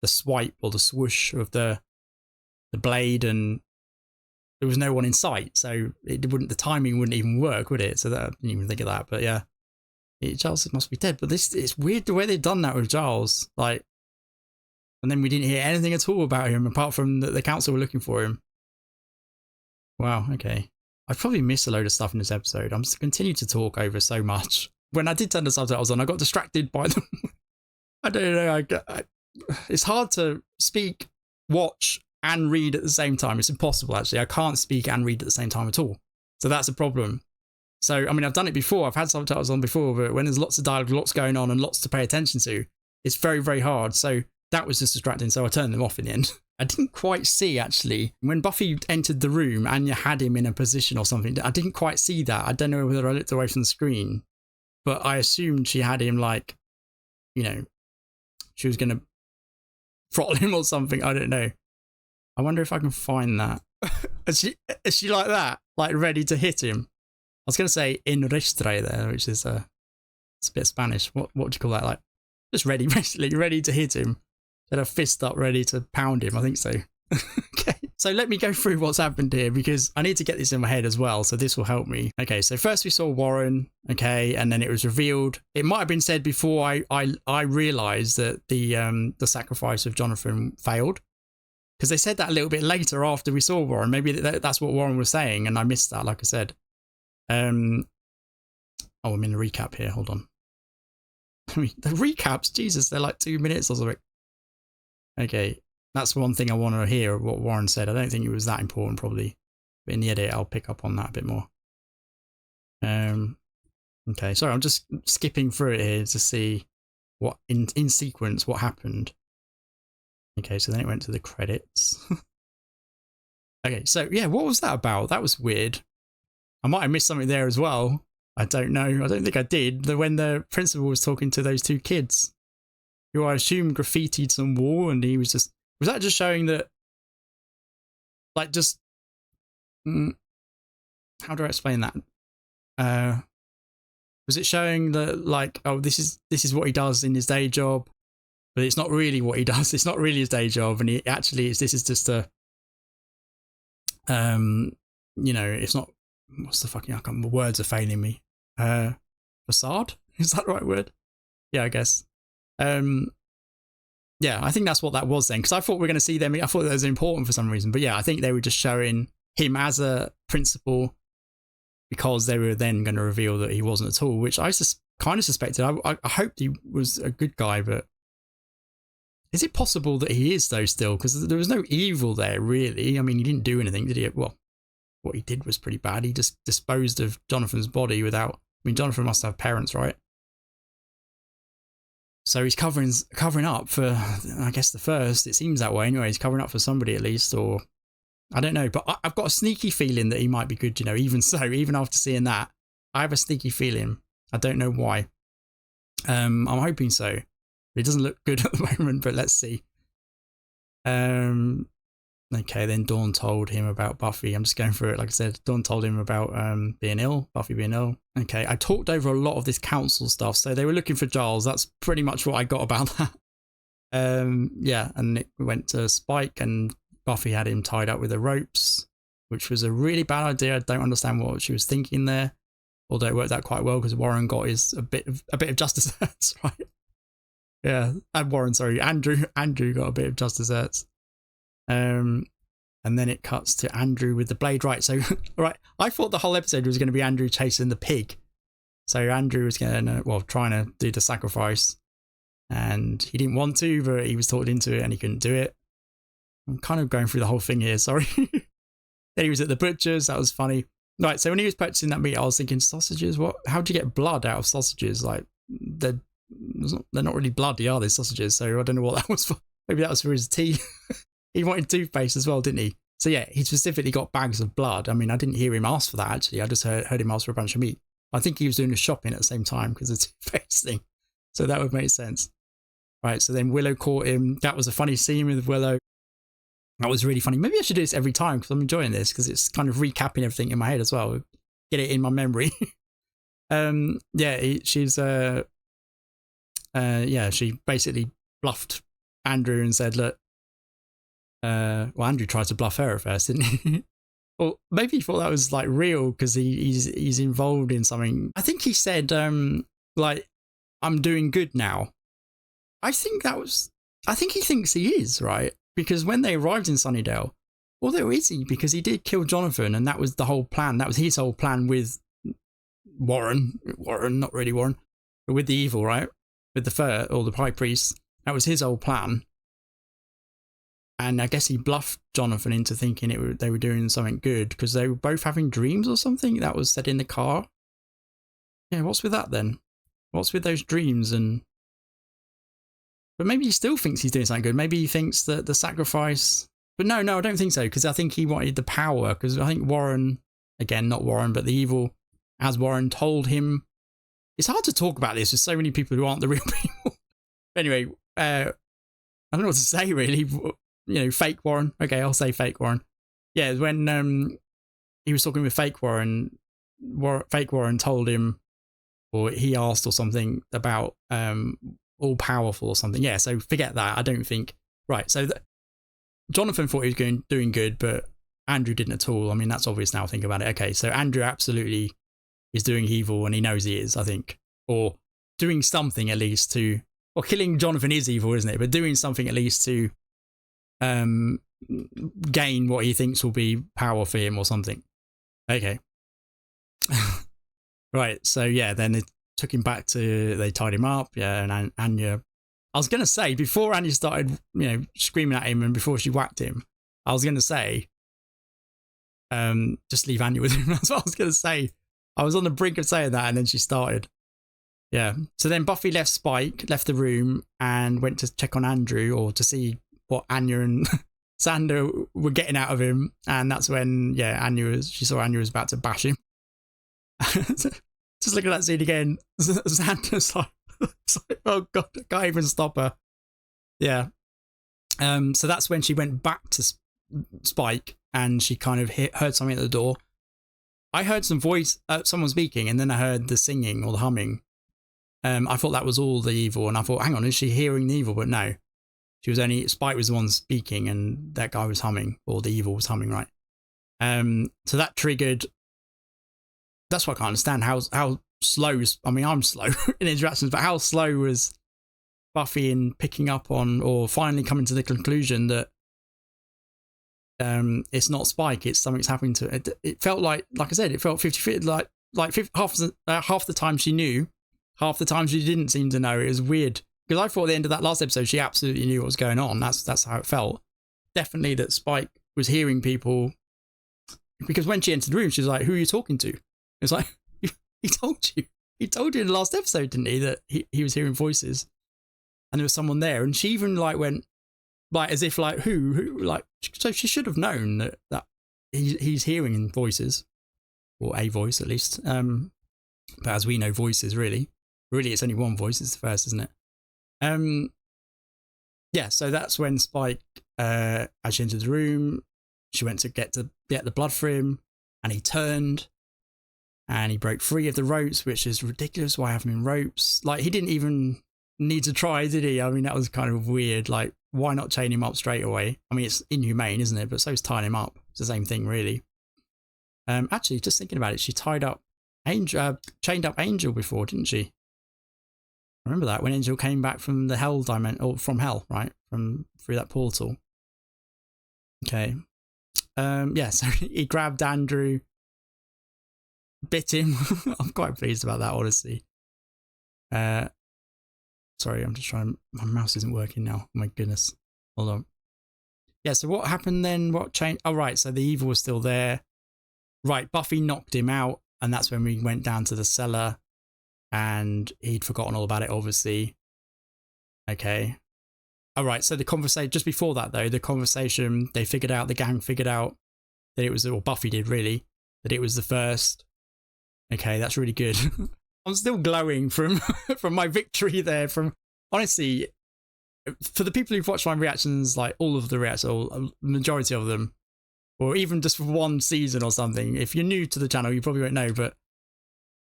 [SPEAKER 1] swipe or the swoosh of the blade, and there was no one in sight, so the timing wouldn't even work, would it? So I didn't even think of that. But yeah, Giles must be dead. But it's weird the way they've done that with Giles. Like, and then we didn't hear anything at all about him apart from that the council were looking for him. Wow. Okay. I've probably missed a load of stuff in this episode. I'm just continue to talk over so much. When I did turn the subtitles on, I got distracted by them. I don't know. It's hard to speak, watch, and read at the same time. It's impossible, actually. I can't speak and read at the same time at all. So that's a problem. So, I mean, I've done it before. I've had subtitles on before, but when there's lots of dialogue, lots going on, and lots to pay attention to, it's very, very hard. So that was just distracting, so I turned them off in the end. I didn't quite see, actually, when Buffy entered the room, Anya had him in a position or something. I didn't quite see that. I don't know whether I looked away from the screen, but I assumed she had him, like, you know, she was going to throttle him or something. I don't know. I wonder if I can find that. Is she like that? Like, ready to hit him? I was going to say in restre there, which is it's a bit Spanish. What do you call that? Like, just ready, basically, ready to hit him. Had a fist up, ready to pound him. I think so. Okay, so let me go through what's happened here, because I need to get this in my head as well, so this will help me. Okay, so first we saw Warren, okay, and then it was revealed. It might have been said before I realised that the sacrifice of Jonathan failed, because they said that a little bit later after we saw Warren. Maybe that's what Warren was saying, and I missed that, like I said. Oh, I'm in the recap here. Hold on. I mean, the recaps, Jesus, they're like 2 minutes or something. Okay, that's one thing I want to hear, what Warren said. I don't think it was that important, probably. But in the edit, I'll pick up on that a bit more. Okay, sorry, I'm just skipping through it here to see what, in sequence, what happened. Okay, so then it went to the credits. Okay, so yeah, what was that about? That was weird. I might have missed something there as well. I don't know. I don't think I did. When the principal was talking to those 2 kids, who I assume graffitied some wall, and he was just... Was that just showing that... Like, just... how do I explain that? Was it showing that, like, oh, this is what he does in his day job, but it's not really what he does. It's not really his day job, and he actually this is just a... you know, it's not... What's the fucking... I can't remember, words are failing me. Facade? Is that the right word? Yeah, I guess. Yeah, I think that's what that was then, because I thought we were going to see them. I thought that was important for some reason, but yeah, I think they were just showing him as a principal because they were then going to reveal that he wasn't at all, which I kind of suspected. I hoped he was a good guy, but is it possible that he is though still? Because there was no evil there, really. I mean, he didn't do anything, did he? Well, what he did was pretty bad. He just disposed of Jonathan's body without... I mean, Jonathan must have parents, right? So he's covering up for, I guess, the first. It seems that way anyway. He's covering up for somebody at least, or... I don't know, but I've got a sneaky feeling that he might be good, you know, even so, even after seeing that. I have a sneaky feeling. I don't know why. I'm hoping so. It doesn't look good at the moment, but let's see. Okay, then Dawn told him about Buffy. I'm just going through it. Like I said, Dawn told him about being ill, Buffy being ill. Okay, I talked over a lot of this council stuff. So they were looking for Giles. That's pretty much what I got about that. Yeah, and it went to Spike, and Buffy had him tied up with the ropes, which was a really bad idea. I don't understand what she was thinking there. Although it worked out quite well because Warren got a bit of justice hurts, right? Yeah, Warren, sorry, Andrew got a bit of justice hurts. And then it cuts to Andrew with the blade. Right, so right, I thought the whole episode was going to be Andrew chasing the pig. So Andrew was trying to do the sacrifice, and he didn't want to, but he was talked into it and he couldn't do it. I'm kind of going through the whole thing here, sorry. Then he was at the butcher's, that was funny. Right, so when he was purchasing that meat, I was thinking, sausages, what? How'd you get blood out of sausages? Like, they're not really bloody, are they, sausages? So I don't know what that was for. Maybe that was for his teeth. He wanted toothpaste as well, didn't he? So yeah, he specifically got bags of blood. I mean, I didn't hear him ask for that, actually. I just heard him ask for a bunch of meat. I think he was doing the shopping at the same time because of the toothpaste thing. So that would make sense. Right, so then Willow caught him. That was a funny scene with Willow. That was really funny. Maybe I should do this every time because I'm enjoying this because it's kind of recapping everything in my head as well. Get it in my memory. Yeah, she basically bluffed Andrew and said, look, well, Andrew tried to bluff her at first, didn't he? Or maybe he thought that was like real because he's involved in something. I think he said, like, I'm doing good now. I think he thinks he is, right? Because when they arrived in Sunnydale, although is he? Because he did kill Jonathan, and that was the whole plan. That was his whole plan with Warren, not really Warren, but with the evil, right? With the high priest. That was his whole plan. And I guess he bluffed Jonathan into thinking they were doing something good because they were both having dreams or something. That was said in the car. Yeah, what's with that then? What's with those dreams? But maybe he still thinks he's doing something good. Maybe he thinks that the sacrifice... But no, I don't think so, because I think he wanted the power, because I think Warren, again, not Warren, but the evil, as Warren told him... It's hard to talk about this. There's so many people who aren't the real people. Anyway, I don't know what to say, really. You know, fake Warren. Okay, I'll say fake Warren. Yeah, when he was talking with fake Warren told him, or he asked or something about all powerful or something. Yeah, so forget that. I don't think... Right, so Jonathan thought he was doing good, but Andrew didn't at all. I mean, that's obvious now, think about it. Okay, so Andrew absolutely is doing evil, and he knows he is, I think. Or doing something at least to... Well, killing Jonathan is evil, isn't it? But doing something at least to gain what he thinks will be power for him or something. Okay. Right, so yeah, then they took him back to, they tied him up, yeah, and Anya, I was going to say, before Anya started, screaming at him and before she whacked him, I was going to say, just leave Anya with him. That's what I was going to say. I was on the brink of saying that, and then she started. Yeah. So then Buffy left the room, and went to check on Andrew, or to see what Anya and Sander were getting out of him. And that's when, yeah, she saw Anya was about to bash him. Just look at that scene again. Sander's like, oh God, I can't even stop her. Yeah. So that's when she went back to Spike, and she kind of heard something at the door. I heard some voice, someone speaking, and then I heard the singing or the humming. I thought that was all the evil, and I thought, hang on, is she hearing the evil? But no, Spike was the one speaking, and that guy was humming, or the evil was humming, right? So that triggered. That's what I can't understand. How slow is, I mean, I'm slow in interactions, but how slow was Buffy in picking up on, or finally coming to the conclusion that it's not Spike, it's something's happening to it. It felt like I said, it felt 50-50, half the time she knew, half the time she didn't seem to know. It was weird, because I thought at the end of that last episode she absolutely knew what was going on. That's how it felt. Definitely that Spike was hearing people, because when she entered the room, she was like, who are you talking to? It's like, he told you in the last episode, didn't he, that he was hearing voices, and there was someone there, and she even went as if who, so she should have known that he's hearing voices, or a voice at least. But as we know, voices really it's only one voice. It's the first, isn't it? Yeah. So that's when Spike, as she entered the room, she went to get the blood for him, and he turned. And he broke free of the ropes, which is ridiculous. Why have him in ropes? He didn't even need to try, did he? I mean, that was kind of weird. Why not chain him up straight away? I mean, it's inhumane, isn't it? But so is tying him up. It's the same thing, really. Actually, just thinking about it, she chained up Angel before, didn't she? I remember that when Angel came back from the hell dimension, or from hell, right? Through that portal. Okay. Yeah, so he grabbed Andrew, bit him. I'm quite pleased about that, honestly. Sorry, I'm just trying. My mouse isn't working now. Oh my goodness. Hold on. Yeah, so what happened then? What changed? Oh, right. So the evil was still there. Right. Buffy knocked him out, and that's when we went down to the cellar, and he'd forgotten all about it, obviously. Okay. All right. So the conversation, just before that, though, the gang figured out that it was, or Buffy did really, that it was the first. Okay, that's really good. I'm still glowing from my victory there. Honestly, for the people who've watched my reactions, all of the reactions, or a majority of them, or even just for one season or something, if you're new to the channel, you probably won't know, but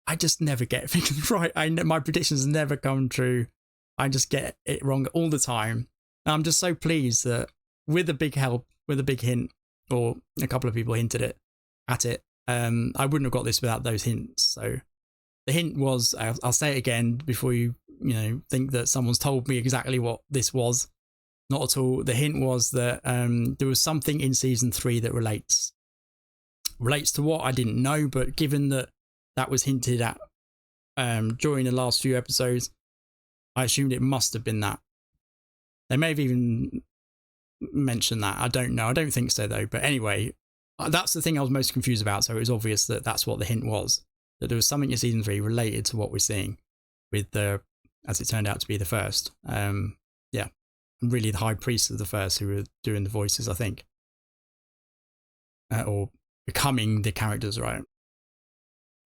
[SPEAKER 1] I just never get things right. My predictions never come true. I just get it wrong all the time. And I'm just so pleased that with a big help, with a big hint, or a couple of people hinted at it, I wouldn't have got this without those hints. So the hint was, I'll say it again before you think that someone's told me exactly what this was. Not at all. The hint was that there was something in season 3 that relates to what I didn't know, but given that was hinted at during the last few episodes, I assumed it must have been that. They may have even mentioned that. I don't know. I don't think so though. But anyway, that's the thing I was most confused about. So it was obvious that that's what the hint was, that there was something in season 3 related to what we're seeing with as it turned out to be the first. Yeah, really the high priest of the first who were doing the voices, I think. Or becoming the characters, right?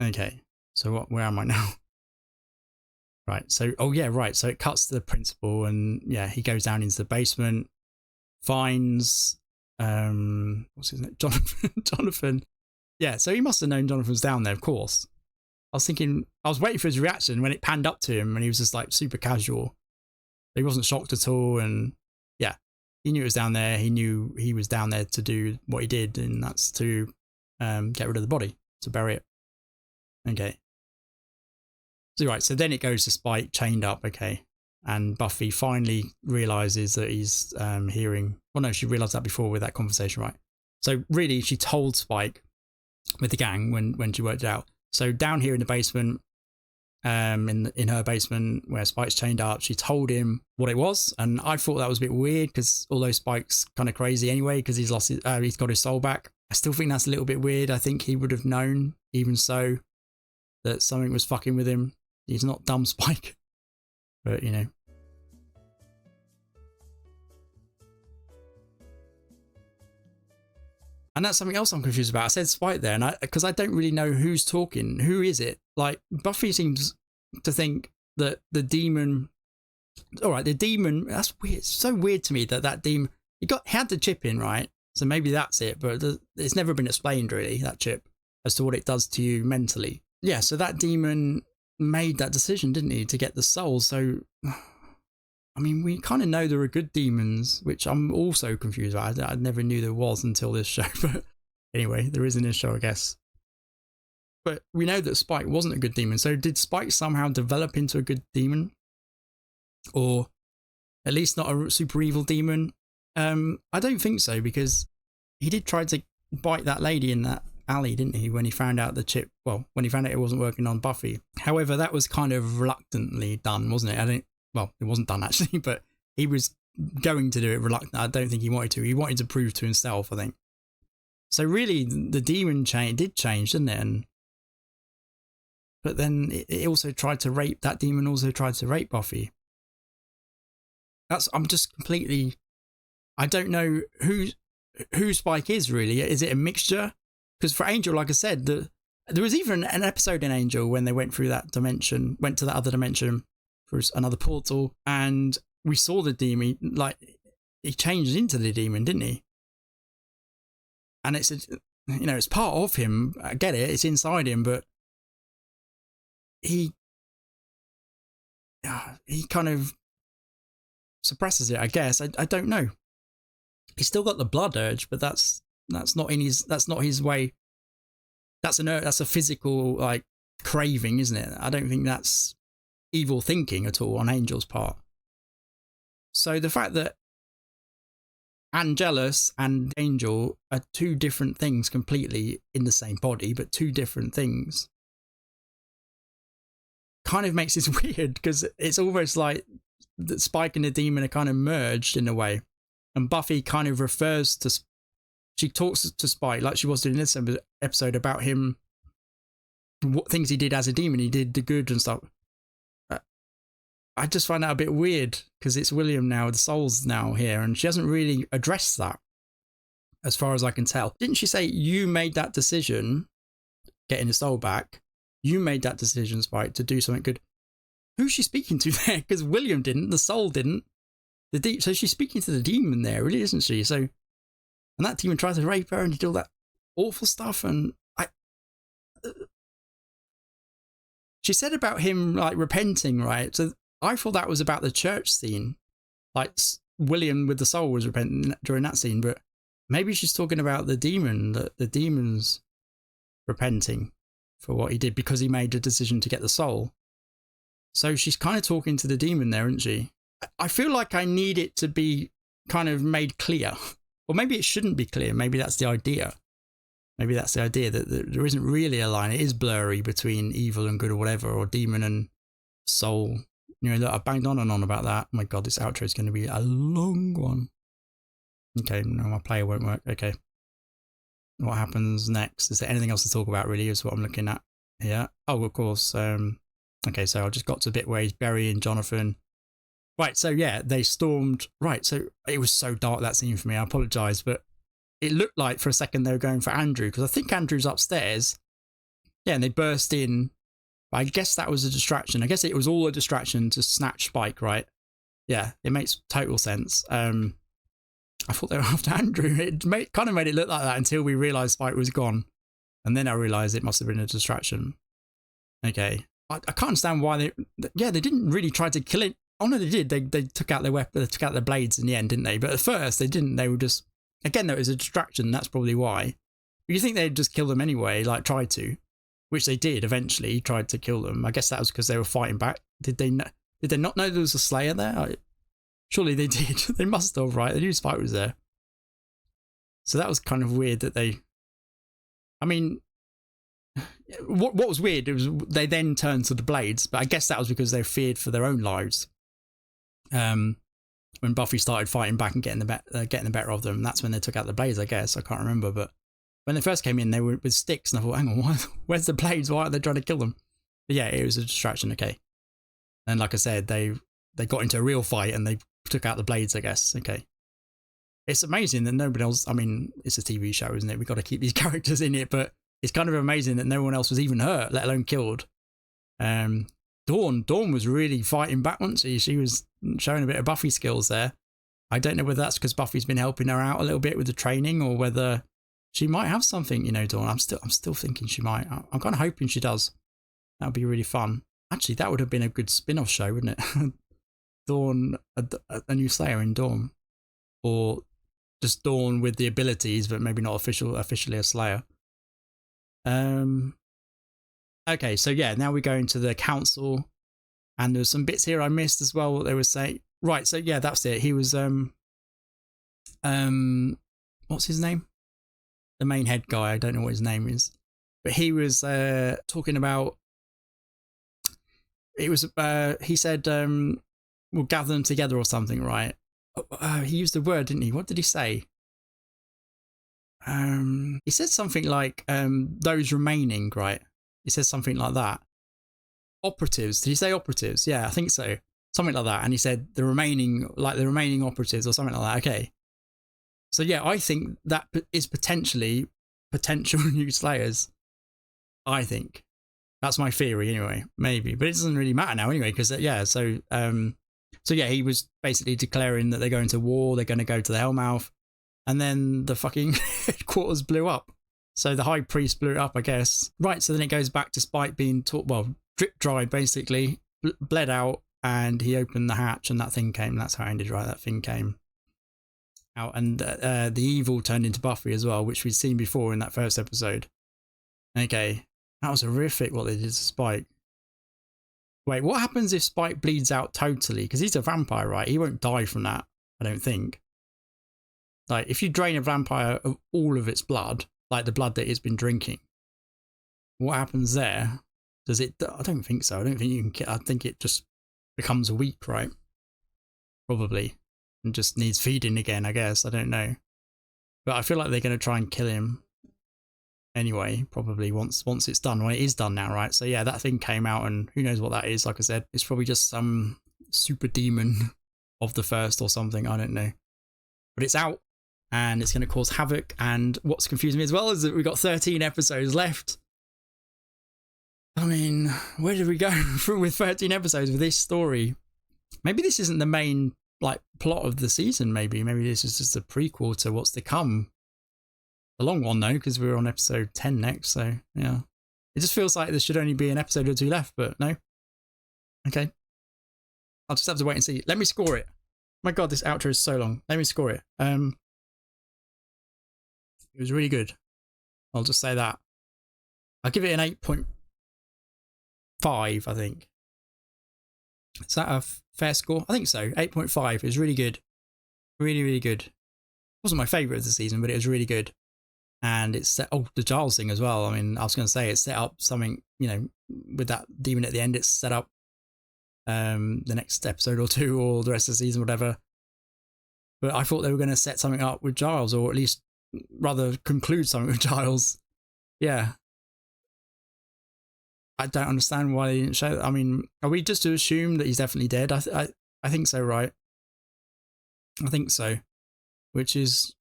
[SPEAKER 1] Okay, so where am I now? Right, so, oh yeah, right. So it cuts to the principal, and yeah, he goes down into the basement, finds, what's his name? Jonathan. Yeah, so he must have known Jonathan was down there, of course. I was waiting for his reaction when it panned up to him, and he was just super casual. He wasn't shocked at all, and yeah, he knew it was down there. He knew he was down there to do what he did, and that's to get rid of the body, to bury it. Okay. So right, so then it goes to Spike chained up. Okay, and Buffy finally realizes that he's hearing. Well, no, she realized that before with that conversation, right? So really, she told Spike with the gang when she worked it out. So down here in the basement, in her basement where Spike's chained up, she told him what it was, and I thought that was a bit weird because although Spike's kind of crazy anyway because he's got his soul back, I still think that's a little bit weird. I think he would have known, even so, that something was fucking with him. He's not dumb, Spike, but you know. And that's something else I'm confused about. I said Spike there, and because I don't really know who's talking. Who is it? Like, Buffy seems to think that the demon. All right, the demon. That's weird. It's so weird to me that demon. He had the chip in, right? So maybe that's it. But it's never been explained really, that chip, as to what it does to you mentally. Yeah. So that demon made that decision, didn't he, to get the soul? So. I mean, we kind of know there are good demons, which I'm also confused about. I never knew there was until this show. But anyway, there is in this show, I guess. But we know that Spike wasn't a good demon. So did Spike somehow develop into a good demon? Or at least not a super evil demon? I don't think so, because he did try to bite that lady in that alley, didn't he, when he found out the chip, well, when he found out it wasn't working on Buffy. However, that was kind of reluctantly done, wasn't it? Well, it wasn't done actually, but he was going to do it reluctant. I don't think he wanted to. He wanted to prove to himself, I think. So really, the demon did change, didn't it? But then it also tried to rape. That demon also tried to rape Buffy. I'm just completely. I don't know who Spike is really. Is it a mixture? Because for Angel, like I said, there was even an episode in Angel when they went through that dimension, went to that other dimension. For another portal, and we saw the demon, like, he changed into the demon, didn't he? And it's it's part of him. I get it, it's inside him, but he kind of suppresses it, I guess. I don't know. He's still got the blood urge, but that's not his way. That's a physical, like, craving, isn't it? I don't think that's evil thinking at all on Angel's part. So the fact that Angelus and Angel are two different things completely in the same body, but two different things, kind of makes this weird, because it's almost like that Spike and the demon are kind of merged in a way. And Buffy kind of she talks to Spike like she was doing in this episode about him, what things he did as a demon. He did the good and stuff. I just find that a bit weird, because it's William now, the soul's now here, and she hasn't really addressed that, as far as I can tell. Didn't she say, you made that decision, getting the soul back, you made that decision, Spike, to do something good? Who's she speaking to there? Because William didn't, the soul didn't. So she's speaking to the demon there, really, isn't she? So, and that demon tried to rape her and did all that awful stuff, and she said about him, like, repenting, right? So I thought that was about the church scene, like William with the soul was repenting during that scene, but maybe she's talking about the demon, the demon's repenting for what he did because he made a decision to get the soul. So she's kind of talking to the demon there, isn't she? I feel like I need it to be kind of made clear, or maybe it shouldn't be clear. Maybe that's the idea. Maybe that's the idea, that there isn't really a line. It is blurry between evil and good or whatever, or demon and soul. Look, I've banged on and on about that. Oh my God, this outro is going to be a long one. Okay, no, my player won't work. Okay. What happens next? Is there anything else to talk about, really, is what I'm looking at here? Oh, of course. Okay, so I just got to the bit where he's burying Jonathan. Right, so yeah, they stormed. Right, so it was so dark, that scene for me. I apologise, but it looked like for a second they were going for Andrew, because I think Andrew's upstairs. Yeah, and they burst in. I guess that was a distraction. I guess it was all a distraction to snatch Spike, right? Yeah, it makes total sense. I thought they were after Andrew. It kind of made it look like that until we realised Spike was gone. And then I realised it must have been a distraction. Okay. I can't understand why they didn't really try to kill it. Oh no, they did. They took out their weapon, they took out their blades in the end, didn't they? But at first they didn't. They were just, again, there was a distraction. That's probably why. But you think they'd just kill them anyway, like tried to. Which they did eventually, tried to kill them. I guess that was because they were fighting back. Did they know? Did they not know there was a Slayer there? Surely they did. They must have, right? They knew Spike was there. So that was kind of weird that they... I mean, what was weird, it was they then turned to the Blades, but I guess that was because they feared for their own lives. When Buffy started fighting back and getting the better of them, that's when they took out the Blades, I guess. I can't remember, but when they first came in, they were with sticks, and I thought, hang on, where's the Blades? Why are they trying to kill them? But yeah, it was a distraction, okay. And like I said, they got into a real fight and they took out the Blades, I guess. Okay. It's amazing that nobody else, I mean, it's a TV show, isn't it? We've got to keep these characters in it, but it's kind of amazing that no one else was even hurt, let alone killed. Dawn was really fighting back, wasn't she? She was showing a bit of Buffy skills there. I don't know whether that's because Buffy's been helping her out a little bit with the training, or whether she might have something, you know, Dawn. I'm still thinking she might. I'm kind of hoping she does. That would be really fun. Actually, that would have been a good spin-off show, wouldn't it? Dawn, a new Slayer in Dawn. Or just Dawn with the abilities, but maybe not officially a Slayer. Okay, so yeah, now we go into the council, and there's some bits here I missed as well, what they were saying. Right, so yeah, that's it. He was what's his name? The main head guy, I don't know what his name is. But he was talking about, it was he said we'll gather them together or something, right? He used the word, didn't he? What did he say? He said something like those remaining, right? He says something like that. Operatives. Did he say operatives? Yeah, I think so. Something like that. And he said the remaining operatives or something like that. Okay. So yeah, I think that is potential new Slayers. I think. That's my theory anyway. Maybe. But it doesn't really matter now anyway, because yeah, so yeah, he was basically declaring that they're going to war, they're going to go to the Hellmouth, and then the fucking headquarters blew up. So the High Priest blew it up, I guess. Right, so then it goes back to Spike being drip dried basically, bled out, and he opened the hatch and that thing came. That's how it ended, right? That thing came out, and the evil turned into Buffy as well, which we'd seen before in that first episode. Okay, that was horrific what they did to Spike. Wait, what happens if Spike bleeds out totally? Because he's a vampire, right? He won't die from that, I don't think. Like, if you drain a vampire of all of its blood, like the blood that it's been drinking, what happens there? Does it? I don't think so. I don't think you can. I think it just becomes weak, right? Probably, and just needs feeding again, I guess. I don't know, but I feel like they're going to try and kill him anyway. Probably once it's done. Well, it is done now, right? So yeah, that thing came out, and who knows what that is? Like I said, it's probably just some super demon of the first or something. I don't know, but it's out. And it's going to cause havoc. And what's confusing me as well is that we've got 13 episodes left. I mean, where did we go with 13 episodes with this story? Maybe this isn't the main plot of the season. Maybe this is just a prequel to what's to come. A long one though, because we're on episode 10 next. So yeah, it just feels like there should only be an episode or two left, but no. Okay, I'll just have to wait and see. Let me score it. My God, this outro is so long. Let me score it. It was really good. I'll just say that. I'll give it an 8.5, I think. Is that a fair score? I think so. 8.5. It was really good. Really, really good. It wasn't my favourite of the season, but it was really good. And it's set... Oh, the Giles thing as well. I mean, I was going to say, it set up something, you know, with that demon at the end, it's set up the next episode or two, or the rest of the season, whatever. But I thought they were going to set something up with Giles, or at least rather conclude something with Giles. Yeah. I don't understand why they didn't show that. I mean, are we just to assume that he's definitely dead? I think so, right? I think so. Which is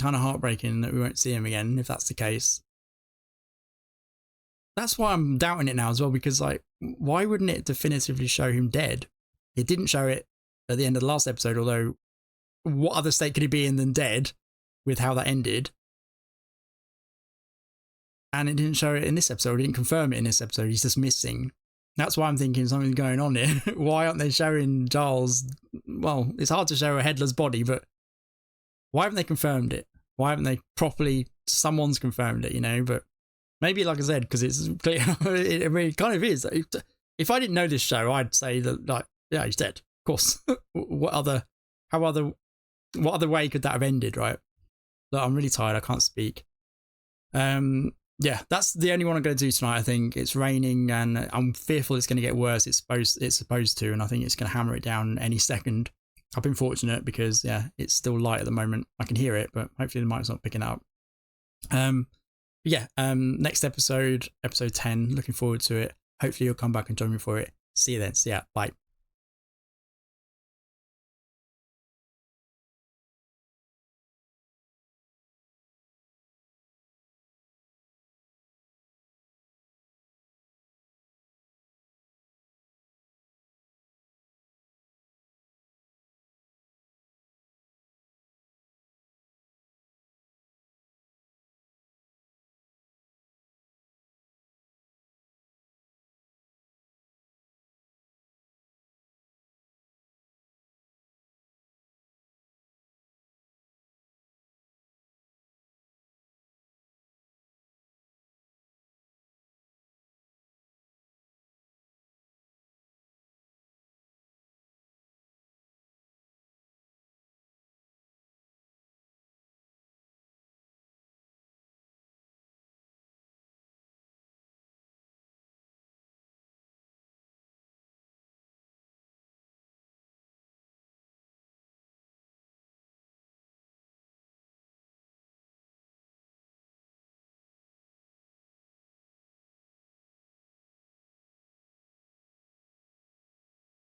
[SPEAKER 1] kind of heartbreaking that we won't see him again, if that's the case. That's why I'm doubting it now as well, because why wouldn't it definitively show him dead? It didn't show it at the end of the last episode, although what other state could he be in than dead? With how that ended. And it didn't show it in this episode. It didn't confirm it in this episode. He's just missing. That's why I'm thinking something's going on here. Why aren't they showing Giles? Well, it's hard to show a headless body, but why haven't they confirmed it? Why haven't they properly... Someone's confirmed it, you know, but maybe, like I said, because it's clear... I mean, it kind of is. If I didn't know this show, I'd say that, Yeah, he's dead. Of course. What other way could that have ended, right? Look, I'm really tired. I can't speak. Yeah, that's the only one I'm going to do tonight. I think it's raining, and I'm fearful it's going to get worse. It's supposed to, and I think it's going to hammer it down any second. I've been fortunate because yeah, it's still light at the moment. I can hear it, but hopefully the mic's not picking up. Next episode 10. Looking forward to it. Hopefully you'll come back and join me for it. See you then. See ya. Bye.